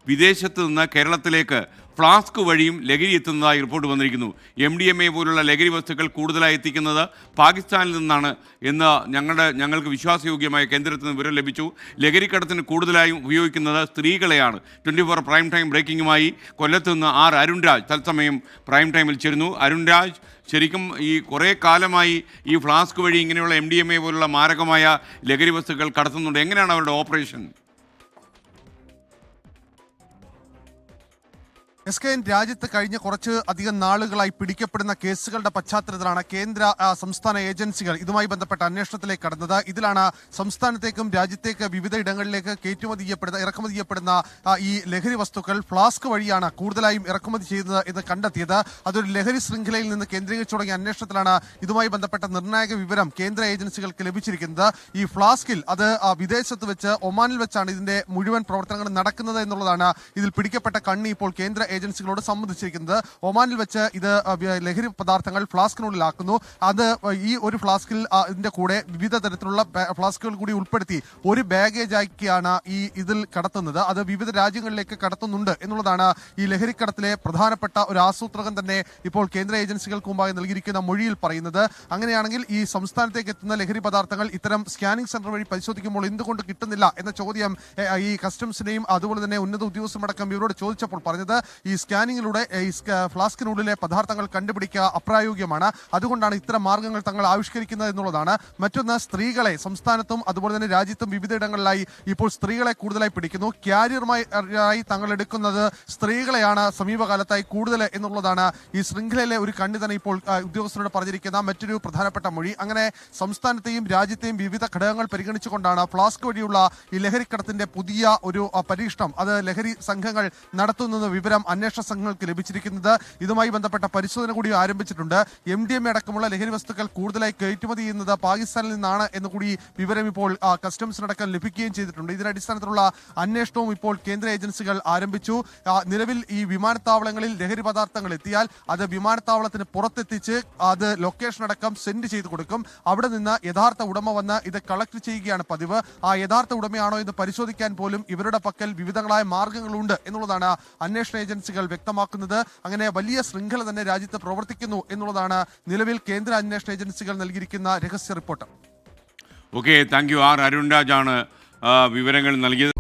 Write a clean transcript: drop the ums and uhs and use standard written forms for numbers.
വിദേശത്ത് നിന്ന് കേരളത്തിലേക്ക് ഫ്ലാസ്ക് വഴിയും ലഹരി എത്തുന്നതായി റിപ്പോർട്ട് വന്നിരിക്കുന്നു. MDMA പോലുള്ള ലഹരി വസ്തുക്കൾ കൂടുതലായി എത്തിക്കുന്നത് പാകിസ്ഥാനിൽ നിന്നാണ് എന്ന് ഞങ്ങൾക്ക് വിശ്വാസയോഗ്യമായ കേന്ദ്രത്തിൽ നിന്ന് വിവരം ലഭിച്ചു. ലഹരിക്കടത്തിന് കൂടുതലായും ഉപയോഗിക്കുന്നത് സ്ത്രീകളെയാണ്. 24 പ്രൈം ടൈം ബ്രേക്കിംഗുമായി കൊല്ലത്ത് നിന്ന് അരുൺരാജ് തത്സമയം പ്രൈം ടൈമിൽ ചേരുന്നു. അരുൺരാജ്, ശരിക്കും ഈ കുറേ കാലമായി ഈ ഫ്ലാസ്ക് വഴി ഇങ്ങനെയുള്ള MDMA പോലുള്ള മാരകമായ ലഹരി വസ്തുക്കൾ കടത്തുന്നുണ്ട്. എങ്ങനെയാണ് അവരുടെ ഓപ്പറേഷൻ? SKN രാജ്യത്ത് കഴിഞ്ഞ കുറച്ച് അധികം നാളുകളായി പിടിക്കപ്പെടുന്ന കേസുകളുടെ പശ്ചാത്തലത്തിലാണ് കേന്ദ്ര സംസ്ഥാന ഏജൻസികൾ ഇതുമായി ബന്ധപ്പെട്ട അന്വേഷണത്തിലേക്ക് കടന്നത്. ഇതിലാണ് സംസ്ഥാനത്തേക്കും രാജ്യത്തേക്ക് വിവിധ ഇടങ്ങളിലേക്ക് ഇറക്കുമതി ചെയ്യപ്പെടുന്ന ഈ ലഹരി വസ്തുക്കൾ ഫ്ലാസ്ക് വഴിയാണ് കൂടുതലായും ഇറക്കുമതി ചെയ്യുന്നത് എന്ന് കണ്ടെത്തിയത്. അതൊരു ലഹരി ശൃംഖലയിൽ നിന്ന് കേന്ദ്രീകരിച്ചു തുടങ്ങിയ അന്വേഷണത്തിലാണ് ഇതുമായി ബന്ധപ്പെട്ട നിർണായക വിവരം കേന്ദ്ര ഏജൻസികൾക്ക് ലഭിച്ചിരിക്കുന്നത്. ഈ ഫ്ലാസ്കിൽ അത് വിദേശത്ത് വെച്ച് ഒമാനിൽ വെച്ചാണ് ഇതിന്റെ മുഴുവൻ പ്രവർത്തനങ്ങളും നടക്കുന്നത് എന്നുള്ളതാണ് ഇതിൽ പിടിക്കപ്പെട്ട കണ്ണി ഇപ്പോൾ കേന്ദ്ര ഏജൻസികളോട് സംബന്ധിച്ചിരിക്കുന്നത്. ഒമാനിൽ വെച്ച് ഇത് ലഹരി പദാർത്ഥങ്ങൾ ഫ്ലാസ്കിനുള്ളിലാക്കുന്നു. അത് ഈ ഒരു ഫ്ലാസ്കിൽ ഇതിന്റെ കൂടെ വിവിധ തരത്തിലുള്ള ഫ്ലാസ്കുകൾ കൂടി ഉൾപ്പെടുത്തി ഒരു ബാഗേജ് ആക്കിയാണ് ഇതിൽ കടത്തുന്നത്. അത് വിവിധ രാജ്യങ്ങളിലേക്ക് കടത്തുന്നുണ്ട് എന്നുള്ളതാണ് ഈ ലഹരിക്കടത്തിലെ പ്രധാനപ്പെട്ട ഒരു ആസൂത്രകൻ തന്നെ ഇപ്പോൾ കേന്ദ്ര ഏജൻസികൾക്ക് മുമ്പായി നൽകിയിരിക്കുന്ന മൊഴിയിൽ പറയുന്നത്. അങ്ങനെയാണെങ്കിൽ ഈ സംസ്ഥാനത്തേക്ക് എത്തുന്ന ലഹരി പദാർത്ഥങ്ങൾ ഇത്തരം സ്കാനിംഗ് സെന്റർ വഴി പരിശോധിക്കുമ്പോൾ എന്തുകൊണ്ട് കിട്ടുന്നില്ല എന്ന ചോദ്യം ഈ കസ്റ്റംസിനെയും അതുപോലെ തന്നെ ഉന്നത ഉദ്യോഗസ്ഥരടക്കം ഇവരോട് ചോദിച്ചപ്പോൾ പറഞ്ഞത് ഈ സ്കാനിങ്ങിലൂടെ ഈ ഫ്ലാസ്കിനുള്ളിലെ പദാർത്ഥങ്ങൾ കണ്ടുപിടിക്കുക അപ്രായോഗികമാണ്. അതുകൊണ്ടാണ് ഇത്തരം മാർഗങ്ങൾ തങ്ങൾ ആവിഷ്കരിക്കുന്നത് എന്നുള്ളതാണ്. മറ്റൊന്ന്, സ്ത്രീകളെ സംസ്ഥാനത്തും അതുപോലെ തന്നെ രാജ്യത്തും വിവിധയിടങ്ങളിലായി ഇപ്പോൾ സ്ത്രീകളെ കൂടുതലായി പിടിക്കുന്നു. ക്യാരിയറുമായി തങ്ങൾ എടുക്കുന്നത് സ്ത്രീകളെയാണ് സമീപകാലത്തായി കൂടുതൽ എന്നുള്ളതാണ് ഈ ശൃംഖലയിലെ ഒരു കണ്ണി തന്നെ ഇപ്പോൾ ഉദ്യോഗസ്ഥരോട് പറഞ്ഞിരിക്കുന്ന മറ്റൊരു പ്രധാനപ്പെട്ട മൊഴി. അങ്ങനെ സംസ്ഥാനത്തെയും രാജ്യത്തെയും വിവിധ ഘടകങ്ങൾ പരിഗണിച്ചുകൊണ്ടാണ് ഫ്ലാസ്ക് വഴിയുള്ള ഈ ലഹരിക്കടത്തിന്റെ പുതിയ ഒരു പരീക്ഷണം അത് ലഹരി സംഘങ്ങൾ നടത്തുന്ന വിവരം അന്വേഷണ സംഘങ്ങൾക്ക് ലഭിച്ചിരിക്കുന്നത്. ഇതുമായി ബന്ധപ്പെട്ട പരിശോധന കൂടി ആരംഭിച്ചിട്ടുണ്ട്. MDMA അടക്കമുള്ള ലഹരി വസ്തുക്കൾ കൂടുതലായി കയറ്റുമതി ചെയ്യുന്നത് പാകിസ്ഥാനിൽ നിന്നാണ് എന്ന് കൂടി വിവരം ഇപ്പോൾ കസ്റ്റംസിനടക്കം ലഭിക്കുകയും ചെയ്തിട്ടുണ്ട്. ഇതിന്റെ അടിസ്ഥാനത്തിലുള്ള അന്വേഷണവും ഇപ്പോൾ കേന്ദ്ര ഏജൻസികൾ ആരംഭിച്ചു. നിലവിൽ ഈ വിമാനത്താവളങ്ങളിൽ ലഹരി പദാർത്ഥങ്ങൾ എത്തിയാൽ അത് വിമാനത്താവളത്തിന് പുറത്തെത്തിച്ച് അത് ലൊക്കേഷൻ അടക്കം സെൻഡ് ചെയ്ത് കൊടുക്കും. അവിടെ നിന്ന് യഥാർത്ഥ ഉടമ വന്ന് ഇത് കളക്ട് ചെയ്യുകയാണ് പതിവ്. ആ യഥാർത്ഥ ഉടമയാണോ എന്ന് പരിശോധിക്കാൻ പോലും ഇവരുടെ പക്കൽ വിവിധങ്ങളായ മാർഗങ്ങളുണ്ട് എന്നുള്ളതാണ് അന്വേഷണ ഏജൻസികൾ വ്യക്തമാക്കുന്നത്. അങ്ങനെ വലിയ ശൃംഖല തന്നെ രാജ്യത്ത് പ്രവർത്തിക്കുന്നു എന്നുള്ളതാണ് നിലവിൽ കേന്ദ്ര അന്വേഷണ ഏജൻസികൾ നൽകിയിരിക്കുന്ന രഹസ്യ റിപ്പോർട്ട്. Okay, thank you. അരുൺരാജാണ് വിവരങ്ങൾ നൽകിയത്.